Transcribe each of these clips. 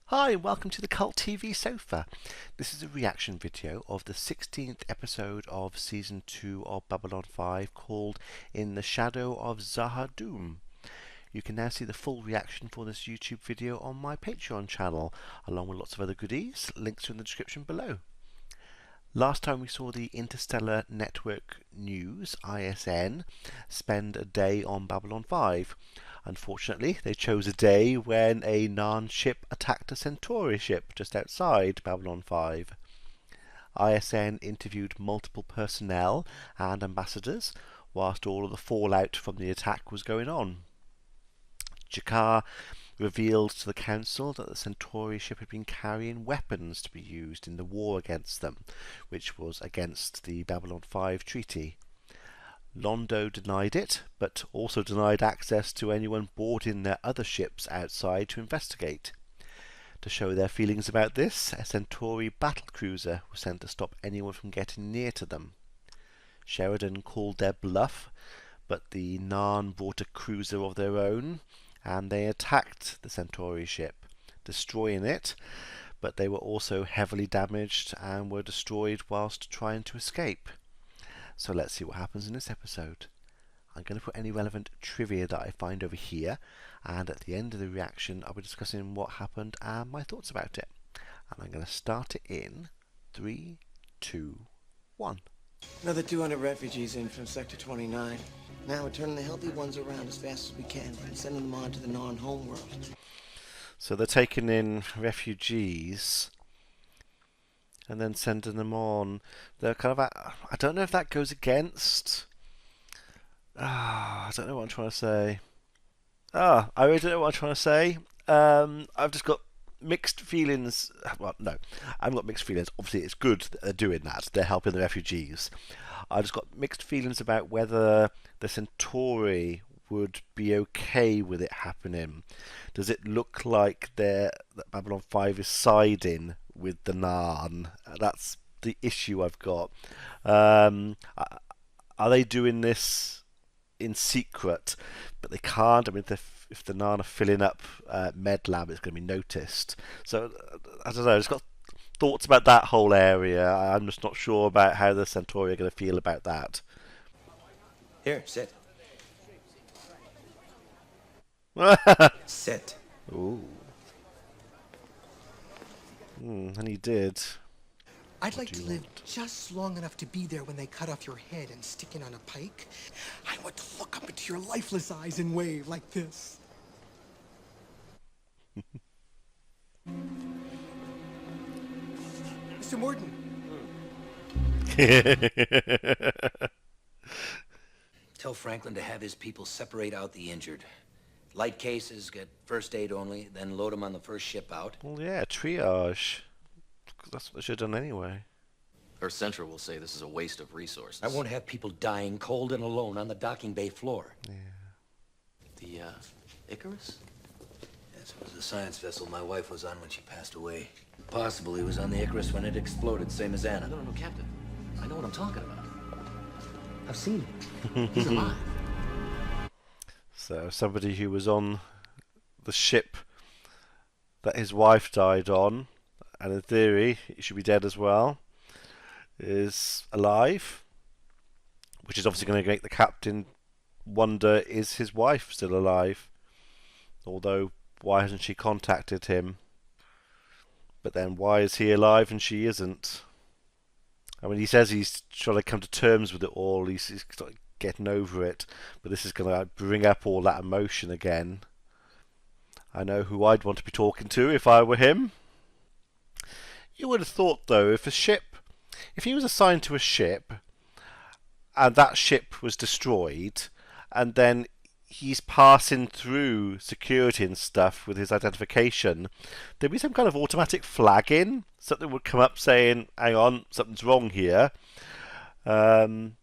Hi and welcome to the Cult TV Sofa. This is a reaction video of the 16th episode of Season 2 of Babylon 5 called In the Shadow of Zahadum. You can now see the full reaction for this YouTube video on my Patreon channel, along with lots of other goodies. Links are in the description below. Last time we saw the Interstellar Network News, ISN, spend a day on Babylon 5. Unfortunately, they chose a day when a Narn ship attacked a Centauri ship just outside Babylon 5. ISN interviewed multiple personnel and ambassadors whilst all of the fallout from the attack was going on. Jakar revealed to the Council that the Centauri ship had been carrying weapons to be used in the war against them, which was against the Babylon 5 treaty. Londo denied it, but also denied access to anyone boarding their other ships outside to investigate. To show their feelings about this, a Centauri battlecruiser was sent to stop anyone from getting near to them. Sheridan called their bluff, but the Narn brought a cruiser of their own, and they attacked the Centauri ship, destroying it, but they were also heavily damaged and were destroyed whilst trying to escape. So let's see what happens in this episode. I'm going to put any relevant trivia that I find over here, and at the end of the reaction I'll be discussing what happened and my thoughts about it. And I'm going to start it in 3, 2, 1. Another 200 refugees in from Sector 29. Now we're turning the healthy ones around as fast as we can and sending them on to the Narn homeworld. So they're taking in refugees and then sending them on. They're kind of, I don't know if that goes against. I don't know what I'm trying to say. I really don't know what I'm trying to say. I've just got mixed feelings. Well, no, I haven't got mixed feelings. Obviously, it's good that they're doing that. They're helping the refugees. I just got mixed feelings about whether the Centauri would be okay with it happening. Does it look like that Babylon 5 is siding with the Narn? That's the issue I've got. Are they doing this in secret? But they can't. I mean, if the Narn are filling up Med Lab, it's going to be noticed. So I don't know. It's got thoughts about that whole area. I'm just not sure about how the Centauri are going to feel about that. Here, sit. Sit. Ooh. And he did. I'd like to live just long enough to be there when they cut off your head and stick it on a pike. I want to look up into your lifeless eyes and wave like this. Mr. Morton. Tell Franklin to have his people separate out the injured. Light cases get first aid only, then load them on the first ship out. Well, yeah, triage. That's what they should have done anyway. Earth Central will say this is a waste of resources. I won't have people dying cold and alone on the docking bay floor. Yeah. The, Icarus? Yes, it was the science vessel my wife was on when she passed away. Possibly he was on the Icarus when it exploded, same as Anna. No, Captain. I know what I'm talking about. I've seen him. He's alive. So somebody who was on the ship that his wife died on, and in theory he should be dead as well, is alive, which is obviously going to make the captain wonder, is his wife still alive? Although, why hasn't she contacted him? But then why is he alive and she isn't? I mean, he says he's trying to come to terms with it all, he's getting over it, but this is going to bring up all that emotion again. I know who I'd want to be talking to if I were him. You would have thought, though, if he was assigned to a ship, and that ship was destroyed, and then he's passing through security and stuff with his identification, there'd be some kind of automatic flagging. Something would come up saying, hang on, something's wrong here. I mean,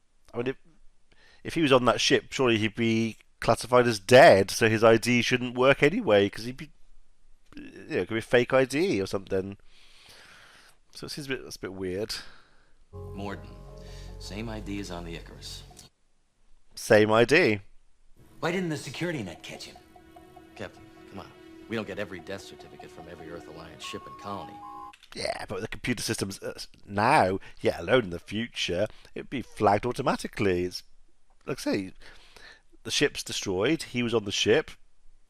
if he was on that ship, surely he'd be classified as dead, so his ID shouldn't work anyway, because he'd be, it could be a fake ID or something. So it seems that's a bit weird. Morton. Same ID as on the Icarus. Same ID. Why didn't the security net catch him? Captain, come on. We don't get every death certificate from every Earth Alliance ship and colony. Yeah, but with the computer systems now, yet alone in the future, it'd be flagged automatically. It's like I say, the ship's destroyed. He was on the ship.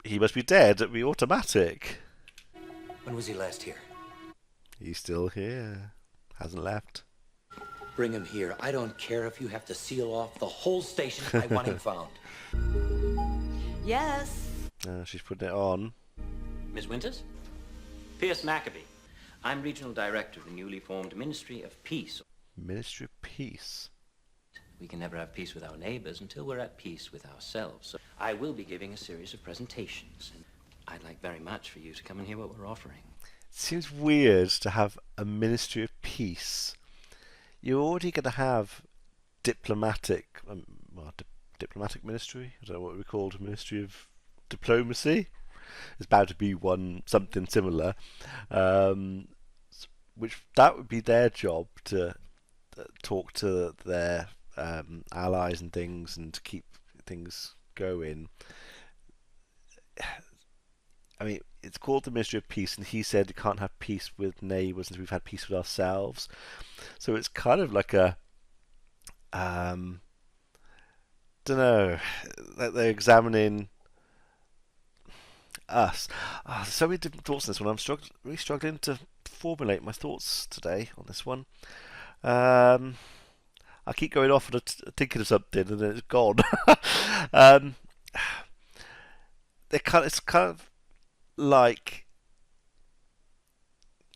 He must be dead. It'd be automatic. When was he last here? He's still here. Hasn't left. Bring him here. I don't care if you have to seal off the whole station. I want him found. Yes. She's putting it on. Ms. Winters? Pierce Maccabee. I'm Regional Director of the newly formed Ministry of Peace. Ministry of Peace. We can never have peace with our neighbors until we're at peace with ourselves. So I will be giving a series of presentations, and I'd like very much for you to come and hear what we're offering. It seems weird to have a Ministry of Peace. You're already going to have diplomatic, diplomatic ministry. I don't know what we called Ministry of Diplomacy. It's bound to be one something similar, which that would be their job to talk to their allies and things and to keep things going. I mean, it's called the Ministry of Peace, and he said you can't have peace with neighbours until we've had peace with ourselves. So it's kind of like a, don't know, like they're examining us. There's so many different thoughts on this one. I'm really struggling to formulate my thoughts today on this one. I keep going off and thinking of something, and then it's gone. It's kind of like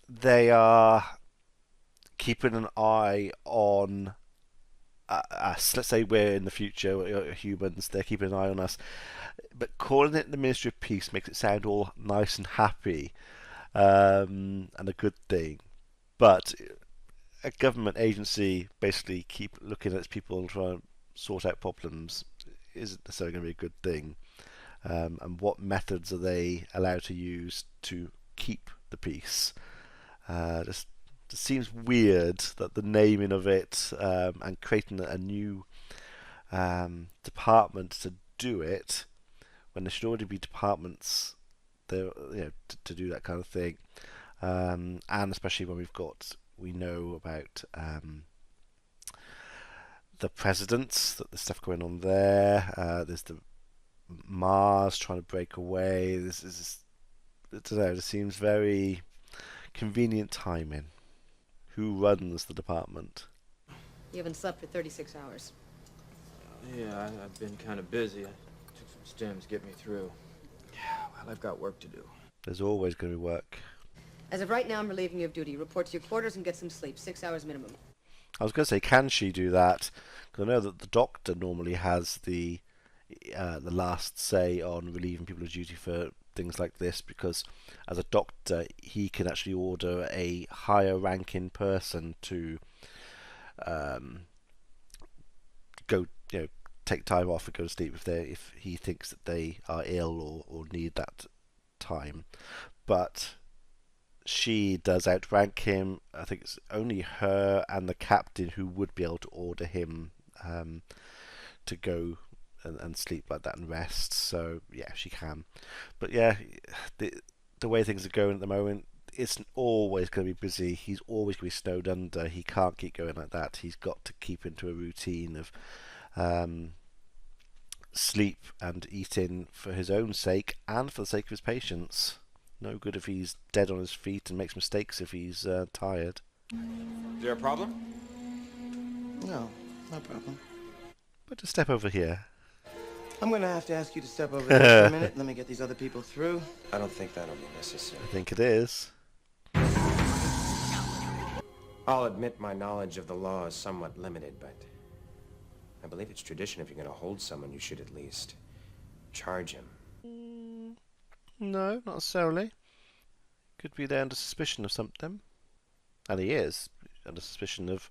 they are keeping an eye on us. Let's say we're in the future, humans, they're keeping an eye on us. But calling it the Ministry of Peace makes it sound all nice and happy, and a good thing. But a government agency basically keep looking at its people and trying to sort out problems isn't necessarily going to be a good thing. And what methods are they allowed to use to keep the peace? Just seems weird that the naming of it and creating a new department to do it when there should already be departments there, to do that kind of thing, and especially when we know about the presidents, that there's stuff going on there. There's the Mars trying to break away. This is, I don't know, it seems very convenient timing. Who runs the department? You haven't slept for 36 hours. Yeah, I've been kind of busy. I took some stims to get me through. Yeah, well, I've got work to do. There's always going to be work. As of right now, I'm relieving you of duty. Report to your quarters and get some sleep. 6 hours minimum. I was going to say, can she do that? Because I know that the doctor normally has the last say on relieving people of duty for things like this, because as a doctor he can actually order a higher ranking person to go, take time off and go to sleep if he thinks that they are ill or need that time. But she does outrank him. I think it's only her and the captain who would be able to order him to go and sleep like that and rest. So yeah, she can. But yeah, the way things are going at the moment, it's always going to be busy. He's always going to be snowed under. He can't keep going like that. He's got to keep into a routine of sleep and eating for his own sake and for the sake of his patients. No good if he's dead on his feet and makes mistakes if he's tired. Is there a problem? No, no problem. But just step over here. I'm gonna have to ask you to step over there for a minute. Let me get these other people through. I don't think that'll be necessary. I think it is. I'll admit my knowledge of the law is somewhat limited, but I believe it's tradition if you're going to hold someone, you should at least charge him. No, not necessarily. Could be there under suspicion of something. And he is under suspicion of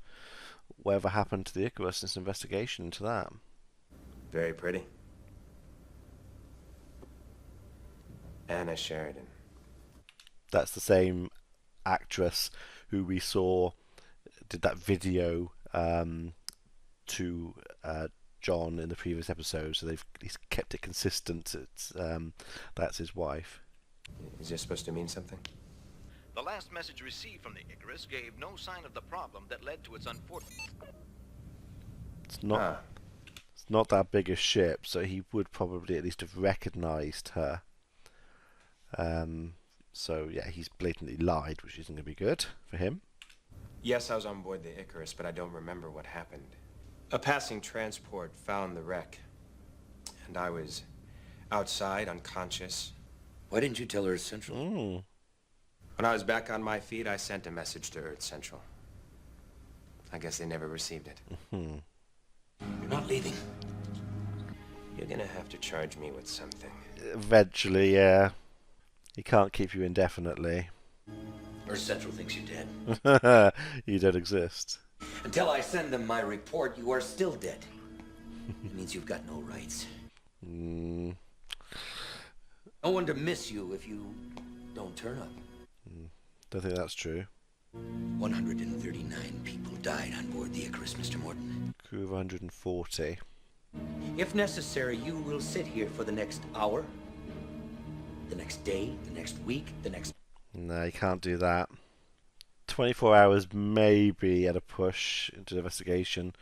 whatever happened to the Icarus in this investigation into that. Very pretty. Anna Sheridan. That's the same actress who we saw did that video to John in the previous episode, so he's kept it consistent. It's that's his wife. Is this supposed to mean something? The last message received from the Icarus gave no sign of the problem that led to its unfortunate... It's not that big a ship, so he would probably at least have recognised her. So yeah, he's blatantly lied, which isn't going to be good for him. Yes, I was on board the Icarus, but I don't remember what happened. A passing transport found the wreck, and I was outside, unconscious. Why didn't you tell Earth Central? When I was back on my feet, I sent a message to Earth Central. I guess they never received it. You're not leaving. You're gonna have to charge me with something. Eventually, yeah. He can't keep you indefinitely. Earth Central thinks you're dead. You don't exist. Until I send them my report, you are still dead. It means you've got no rights. No one to miss you if you don't turn up. Don't think that's true. 139 people died on board the Icarus, Mr. Morton. Crew of 140. If necessary, you will sit here for the next hour, the next day, the next week, the next... No, you can't do that. 24 hours maybe at a push into the investigation.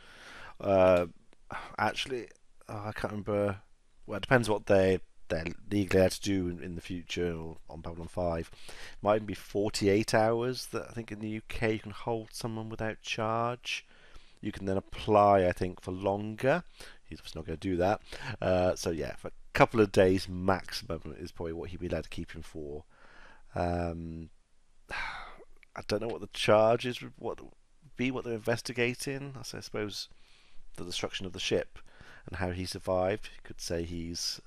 Actually, I can't remember. Well, it depends what they're legally allowed to do in the future or on Babylon 5. It might even be 48 hours that I think in the UK you can hold someone without charge. You can then apply, I think, for longer. He's obviously not going to do that. So yeah, for a couple of days maximum is probably what he'd be allowed to keep him for. I don't know what the charge is, what they're investigating. I suppose the destruction of the ship and how he survived. You could say he's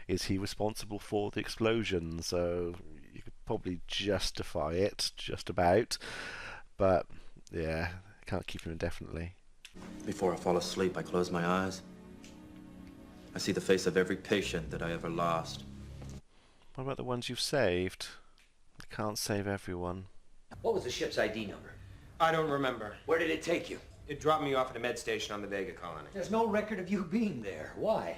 is he responsible for the explosion? So you could probably justify it, just about. But yeah, can't keep him indefinitely. Before I fall asleep, I close my eyes. I see the face of every patient that I ever lost. What about the ones you've saved? You can't save everyone. What was the ship's ID number? I don't remember. Where did it take you? It dropped me off at a med station on the Vega colony. There's no record of you being there. Why?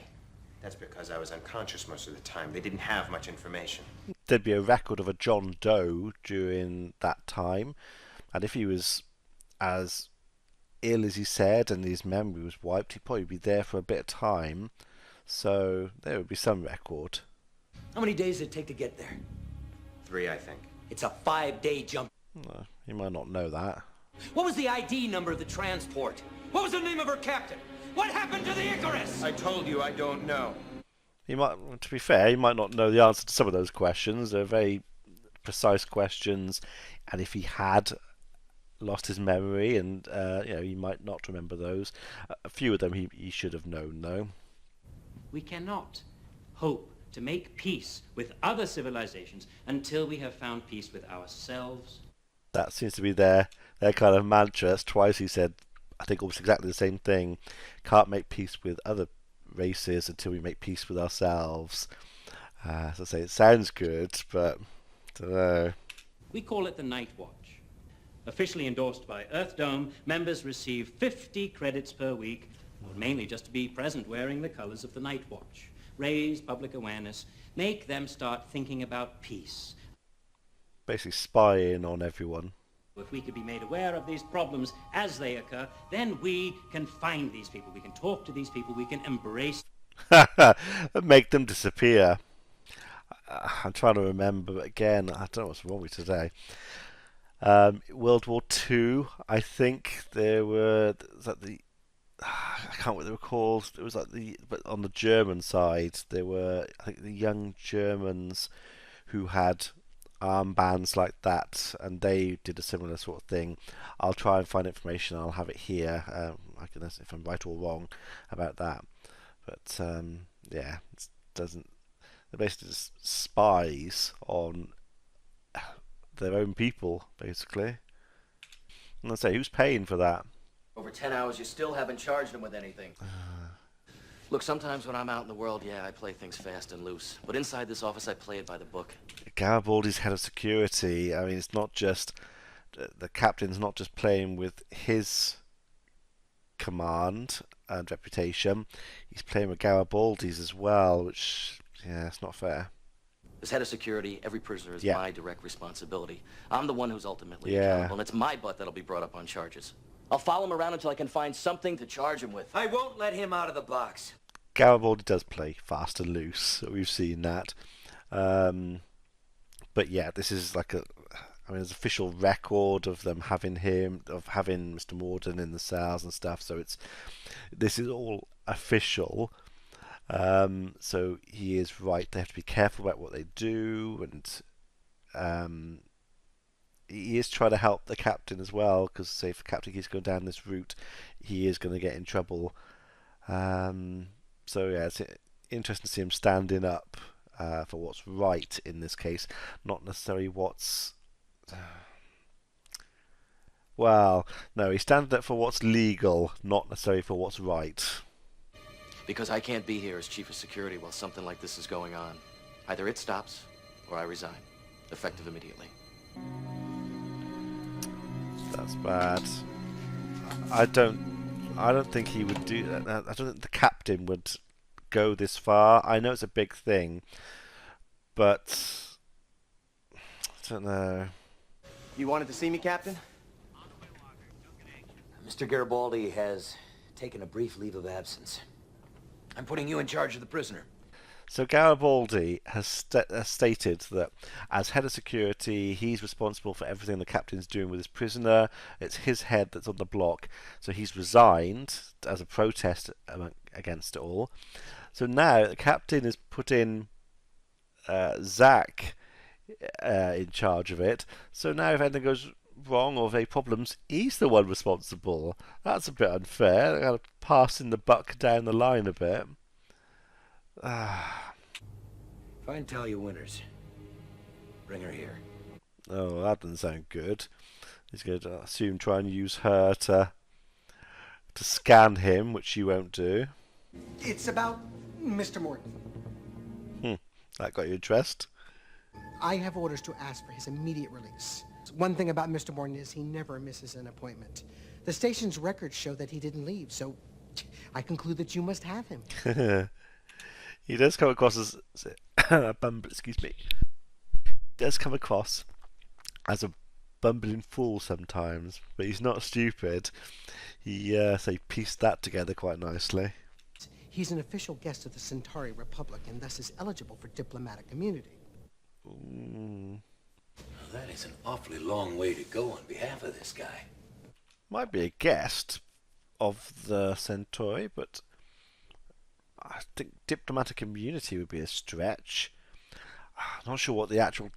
That's because I was unconscious most of the time. They didn't have much information. There'd be a record of a John Doe during that time, and if he was as ill as he said and his memory was wiped, he'd probably be there for a bit of time, so there would be some record. How many days did it take to get there? 3, I think. It's a 5-day jump. Well, you might not know that. What was the ID number of the transport? What was the name of her captain? What happened to the Icarus? I told you I don't know. He might, to be fair, he might not know the answer to some of those questions. They're very precise questions, and if he had lost his memory, and he might not remember those. A few of them he should have known, though. We cannot hope to make peace with other civilizations until we have found peace with ourselves. That seems to be their kind of mantra. That's twice he said, I think, almost exactly the same thing. Can't make peace with other races until we make peace with ourselves. As I say, it sounds good, but I don't know. We call it the Night Watch. Officially endorsed by Earth Dome, members receive 50 credits per week, mainly just to be present wearing the colors of the Night Watch. Raise public awareness, make them start thinking about peace. Basically spying on everyone. If we could be made aware of these problems as they occur, then we can find these people, we can talk to these people, we can embrace... Make them disappear. I'm trying to remember, but again, I don't know what's wrong with today. World War II, I think there were... I can't remember what they were called. It was but on the German side, there were, I think, the young Germans who had armbands like that, and they did a similar sort of thing. I'll try and find information. I'll have it here. I can, if I'm right or wrong about that. But yeah, it doesn't. They're basically just spies on their own people, basically. And I say, who's paying for that? Over 10 hours, you still haven't charged him with anything. Look, sometimes when I'm out in the world, yeah, I play things fast and loose. But inside this office, I play it by the book. Garibaldi's head of security. I mean, it's not just... The captain's not just playing with his command and reputation. He's playing with Garibaldi's as well, which, yeah, it's not fair. As head of security, every prisoner is Yeah. my direct responsibility. I'm the one who's ultimately Yeah. accountable, and it's my butt that'll be brought up on charges. I'll follow him around until I can find something to charge him with. I won't let him out of the box. Garibaldi does play fast and loose, so we've seen that. But yeah, this is like there's official record of them having Mr. Morden in the cells and stuff. So this is all official. So he is right. They have to be careful about what they do, and he is trying to help the captain as well. Because say if the captain keeps going down this route, he is going to get in trouble. So yeah, it's interesting to see him standing up for what's right in this case, not necessarily what's. Well, no, he's standing up for what's legal, not necessarily for what's right. Because I can't be here as chief of security while something like this is going on. Either it stops, or I resign. Effective immediately. That's bad. I don't think he would do that. I don't think the captain would go this far. I know it's a big thing, but I don't know. You wanted to see me, Captain? Mr. Garibaldi has taken a brief leave of absence. I'm putting you in charge of the prisoner. So Garibaldi has stated that as head of security, he's responsible for everything the captain's doing with his prisoner. It's his head that's on the block. So he's resigned as a protest against it all. So now the captain has put in Zach in charge of it. So now if anything goes wrong or if any problems, he's the one responsible. That's a bit unfair. They're kind of passing the buck down the line a bit. Find Talia Winters. Bring her here. Oh, that doesn't sound good. He's going to assume try and use her to scan him, which she won't do. It's about Mr. Morton. That got your interest? I have orders to ask for his immediate release. One thing about Mr. Morton is he never misses an appointment. The station's records show that he didn't leave, so I conclude that you must have him. He does come across as excuse me. He does come across as a bumbling fool sometimes, but he's not stupid. He pieced that together quite nicely. He's an official guest of the Centauri Republic and thus is eligible for diplomatic immunity. Well, that is an awfully long way to go on behalf of this guy. Might be a guest of the Centauri, but I think diplomatic immunity would be a stretch. I'm not sure what the actual.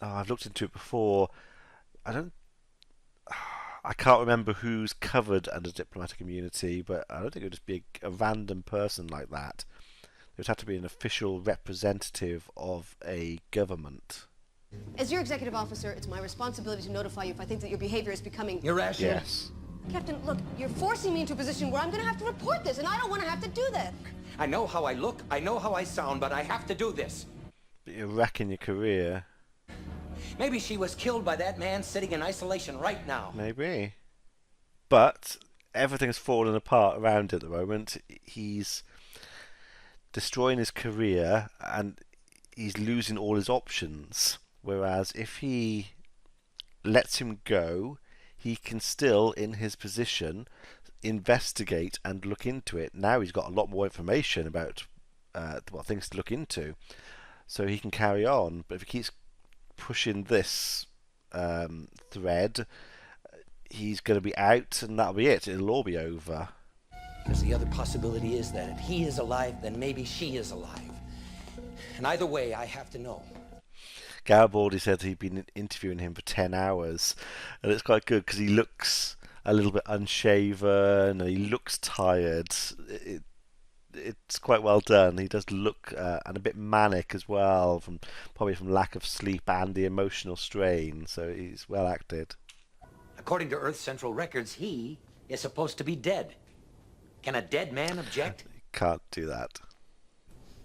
I've looked into it before. I can't remember who's covered under diplomatic immunity, but I don't think it would just be a random person like that. It would have to be an official representative of a government. As your executive officer, it's my responsibility to notify you if I think that your behavior is becoming irrational. Yes. Captain, look, you're forcing me into a position where I'm going to have to report this, and I don't want to have to do that. I know how I look, I know how I sound, but I have to do this. But you're wrecking your career. Maybe she was killed by that man sitting in isolation right now. Maybe. But everything's fallen apart around it at the moment. He's destroying his career and he's losing all his options. Whereas if he lets him go, he can still, in his position, investigate and look into it. Now he's got a lot more information about what things to look into, so he can carry on. But if he keeps pushing this thread, he's going to be out, and that'll be it. It'll all be over. Because the other possibility is that if he is alive, then maybe she is alive. And either way, I have to know. Garibaldi said he'd been interviewing him for 10 hours, and it's quite good because he looks a little bit unshaven and he looks tired. It's quite well done. He does look and a bit manic as well, probably from lack of sleep and the emotional strain, so he's well acted. According to Earth Central Records, he is supposed to be dead. Can a dead man object? Can't do that.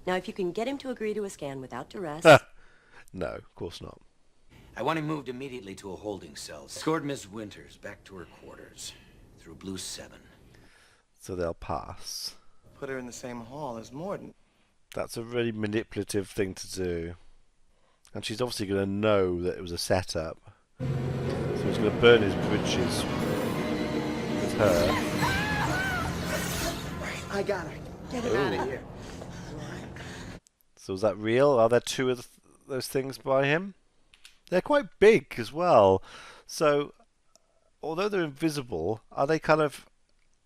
Now, if you can get him to agree to a scan without duress... No, of course not. I want him moved immediately to a holding cell. Escort Miss Winters back to her quarters through Blue 7. So they'll pass. Put her in the same hall as Morden. That's a really manipulative thing to do. And she's obviously going to know that it was a setup. So he's going to burn his bridges with her. I got her. Get her out of here. So is that real? Are there two of those things by him? They're quite big as well. So, although they're invisible, are they kind of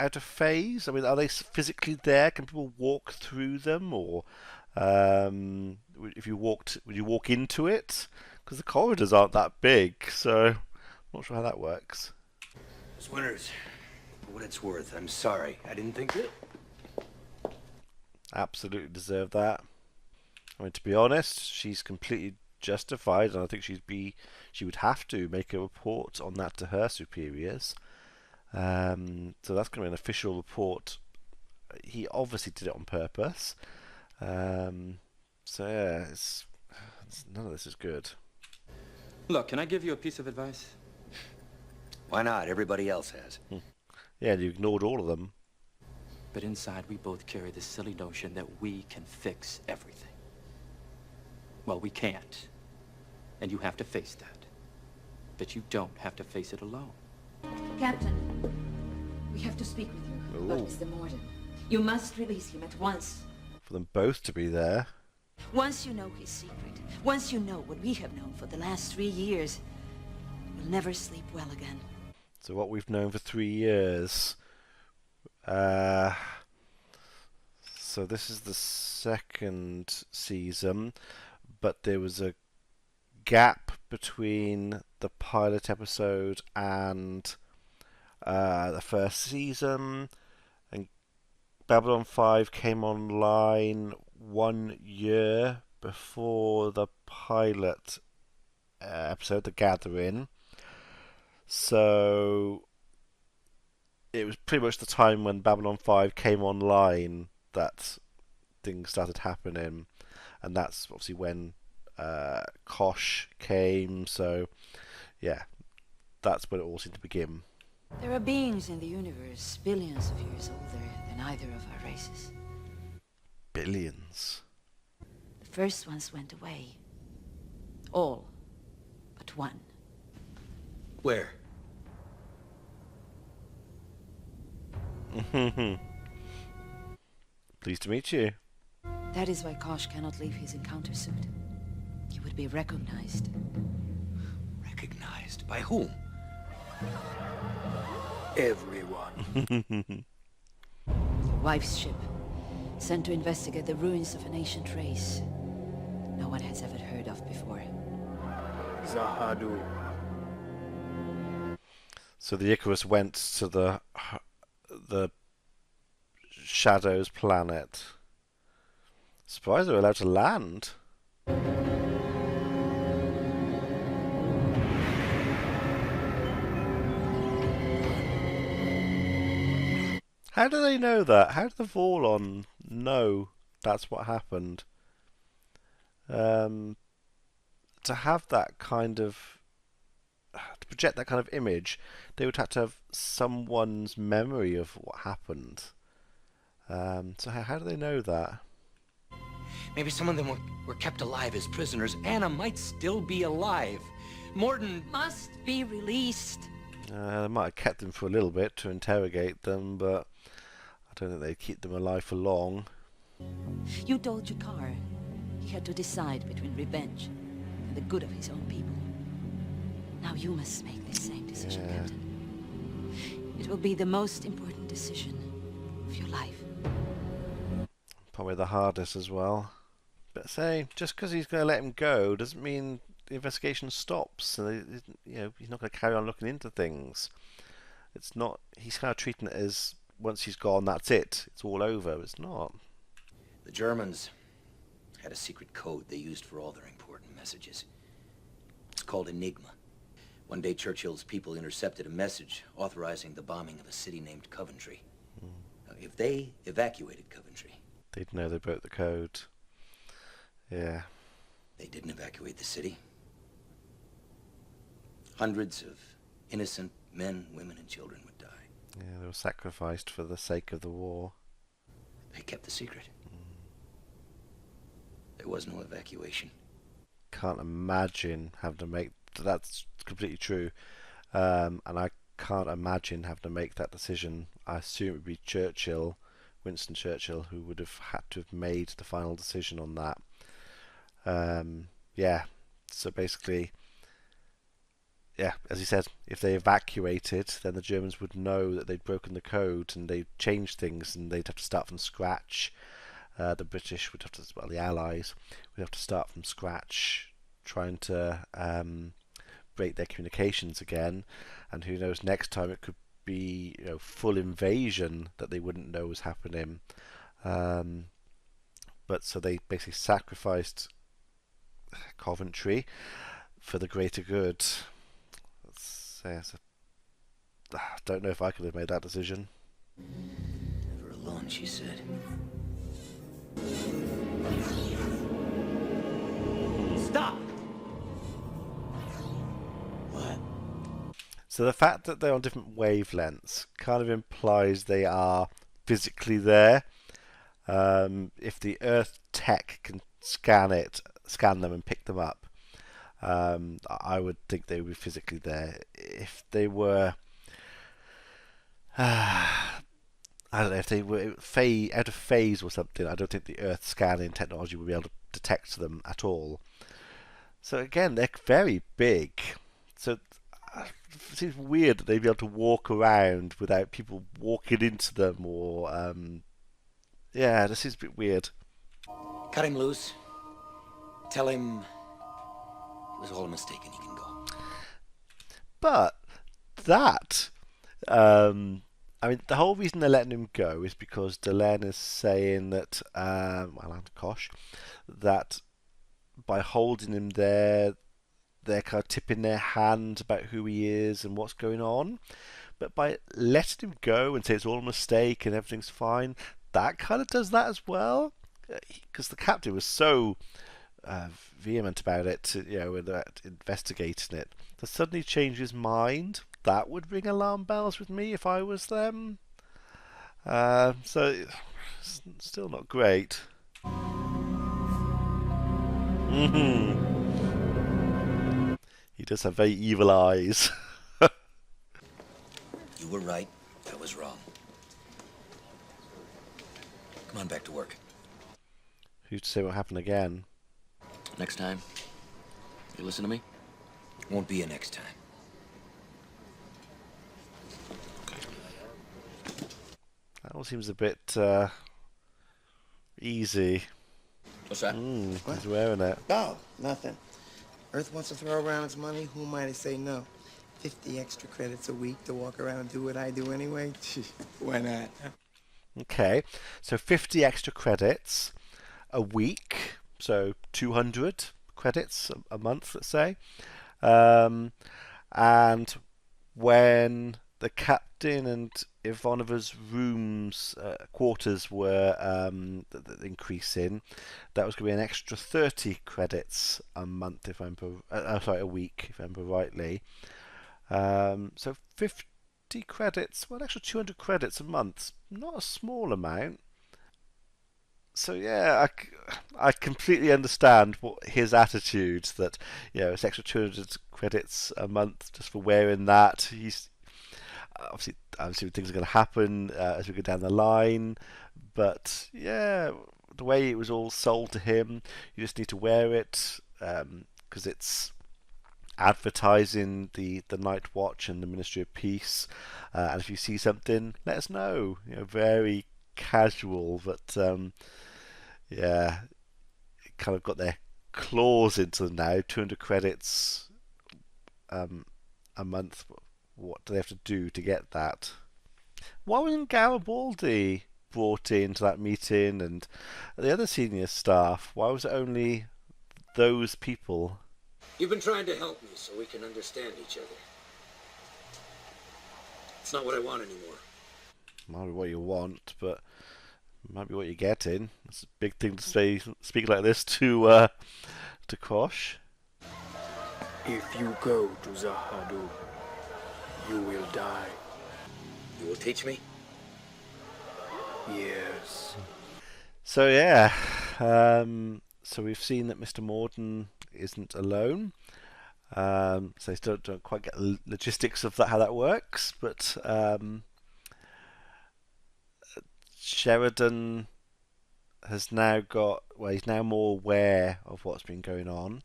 out of phase? I mean, are they physically there? Can people walk through them, or if you walked, would you walk into it? Because the corridors aren't that big, so I'm not sure how that works. Winters, for what it's worth, I'm sorry. I didn't think that. Absolutely deserve that. I mean, to be honest, she's completely justified, and I think she would have to make a report on that to her superiors. So that's going to be an official report. He obviously did it on purpose. So yeah, none of this is good. Look, can I give you a piece of advice? Why not? Everybody else has. Yeah, you ignored all of them. But inside, we both carry this silly notion that we can fix everything. Well, we can't. And you have to face that. But you don't have to face it alone. Captain, we have to speak with you about Mr. Morden. You must release him at once. For them both to be there. Once you know his secret, once you know what we have known for the last 3 years, you'll never sleep well again. So what we've known for 3 years. So this is the second season, but there was a gap between the pilot episode and the first season, and Babylon 5 came online 1 year before the pilot episode, The Gathering. So it was pretty much the time when Babylon 5 came online that things started happening, and that's obviously when Kosh came. So yeah, that's when it all seemed to begin. There are beings in the universe billions of years older than either of our races. Billions. The first ones went away. All but one. Where? Pleased to meet you. That is why Kosh cannot leave his encounter suit. He would be recognized. Recognized? By whom? Everyone. Your wife's ship, sent to investigate the ruins of an ancient race no one has ever heard of before. Zahadu. So the Icarus went to the Shadows planet. Surprised they were allowed to land. How do they know that? How did the Vorlon know that's what happened? To have that kind of... to project that kind of image, they would have to have someone's memory of what happened. So how do they know that? Maybe some of them were kept alive as prisoners. Anna might still be alive. Morden must be released. They might have kept them for a little bit to interrogate them, but I don't think they'd keep them alive for long. You told Jakar he had to decide between revenge and the good of his own people. Now you must make the same decision, Captain. It will be the most important decision of your life. Probably the hardest as well. But say, just because he's going to let him go doesn't mean the investigation stops. And he's not going to carry on looking into things. It's not. He's kind of treating it as once he's gone, that's it. It's all over. It's not. The Germans had a secret code they used for all their important messages. It's called Enigma. One day Churchill's people intercepted a message authorizing the bombing of a city named Coventry. Now, if they evacuated Coventry, they'd know they broke the code. Yeah. They didn't evacuate the city. Hundreds of innocent men, women, and children would die. Yeah, they were sacrificed for the sake of the war. They kept the secret. There was no evacuation. can't imagine having to make that's completely true, and I can't imagine having to make that decision. I assume it would be Churchill, Winston Churchill, who would have had to have made the final decision on that. Yeah, so basically, yeah, as he said, if they evacuated, then the Germans would know that they'd broken the code and they'd changed things, and they'd have to start from scratch. The British would have to, well, the Allies would have to start from scratch, trying to break their communications again. And who knows, next time it could be, you know, full invasion that they wouldn't know was happening. But so they basically sacrificed Coventry for the greater good. I don't know if I could have made that decision. Never alone, she said. Stop! What? So the fact that they're on different wavelengths kind of implies they are physically there. If the Earth tech can scan them and pick them up, I would think they would be physically there. If they were, I don't know, if they were out of phase or something, I don't think the Earth scanning technology would be able to detect them at all. So again, they're very big. So it seems weird that they'd be able to walk around without people walking into them, or yeah, this is a bit weird. Cut him loose. Tell him it was all a mistake and he can go. But that, I mean, the whole reason they're letting him go is because Delenn is saying that, well, and Kosh, that by holding him there, they're kind of tipping their hand about who he is and what's going on. But by letting him go and say it's all a mistake and everything's fine, that kind of does that as well. Because the captain was so vehement about it, you know, investigating it, to suddenly change his mind, that would ring alarm bells with me if I was them. So it's still not great. He does have very evil eyes. You were right. I was wrong. Come on back to work. Who's to say what happened again? Next time, you listen to me? Won't be a next time. That all seems a bit easy. What's that? He's wearing it. Oh, nothing. Earth wants to throw around its money. Who am I to say no? 50 extra credits a week to walk around and do what I do anyway? Why not? Okay, so 50 extra credits a week, so 200 credits a month, let's say. And when the captain and Ivanova's rooms, quarters were increasing, that was going to be an extra 30 credits a month, if I'm a week, if I remember rightly. So 50 credits, well, an extra 200 credits a month, not a small amount. So yeah, I completely understand what his attitude, that, you know, it's extra 200 credits a month just for wearing that. He's obviously things are going to happen as we go down the line, but yeah, the way it was all sold to him, you just need to wear it because it's advertising the Night Watch and the Ministry of Peace, and if you see something, let us know. You know, very casual, but yeah, it kind of got their claws into them now. 200 credits a month. What do they have to do to get that? Why wasn't Garibaldi brought into that meeting and the other senior staff? Why was it only those people? You've been trying to help me so we can understand each other. It's not what I want anymore. Might be what you want, but it might be what you're getting. It's a big thing to say, speak like this to Kosh. If you go to Zahadu, you will die. You will teach me? Yes. So yeah, so we've seen that Mr. Morden isn't alone. So I still don't quite get the logistics of that, how that works, but Sheridan has now got, well, he's now more aware of what's been going on,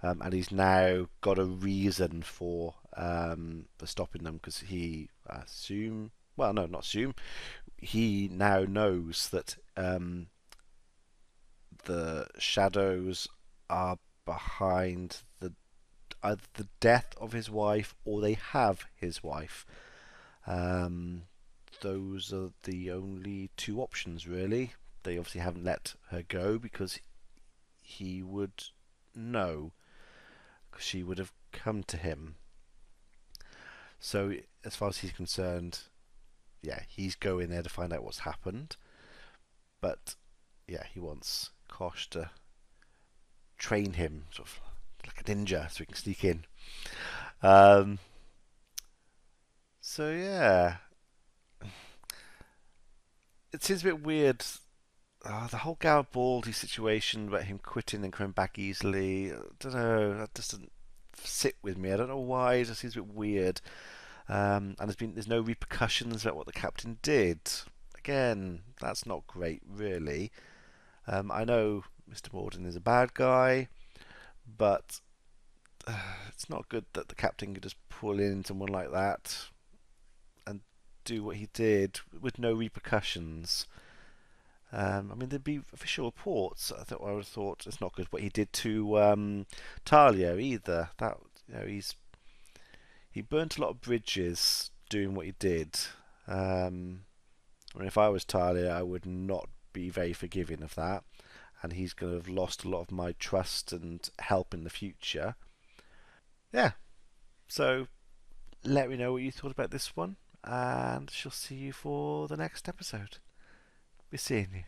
and he's now got a reason for stopping them, because he he now knows that the shadows are behind either the death of his wife, or they have his wife. Those are the only two options, really. They obviously haven't let her go because he would know, because she would have come to him. So as far as he's concerned, yeah, he's going there to find out what's happened. But yeah, he wants Kosh to train him, sort of like a ninja, so he can sneak in. So yeah, it seems a bit weird. The whole Garibaldi situation about him quitting and coming back easily, I don't know, that doesn't sit with me. I don't know why, it just seems a bit weird. And there's no repercussions about what the captain did. Again, that's not great, really. I know Mr. Morden is a bad guy, but it's not good that the captain could just pull in someone like that and do what he did with no repercussions. I mean, there'd be official reports. I would have thought it's not good what he did to Talia either. That, you know, he burnt a lot of bridges doing what he did. I mean, if I was Talia, I would not be very forgiving of that, and he's going to have lost a lot of my trust and help in the future. Yeah, so let me know what you thought about this one, and she'll see you for the next episode. Be seeing you.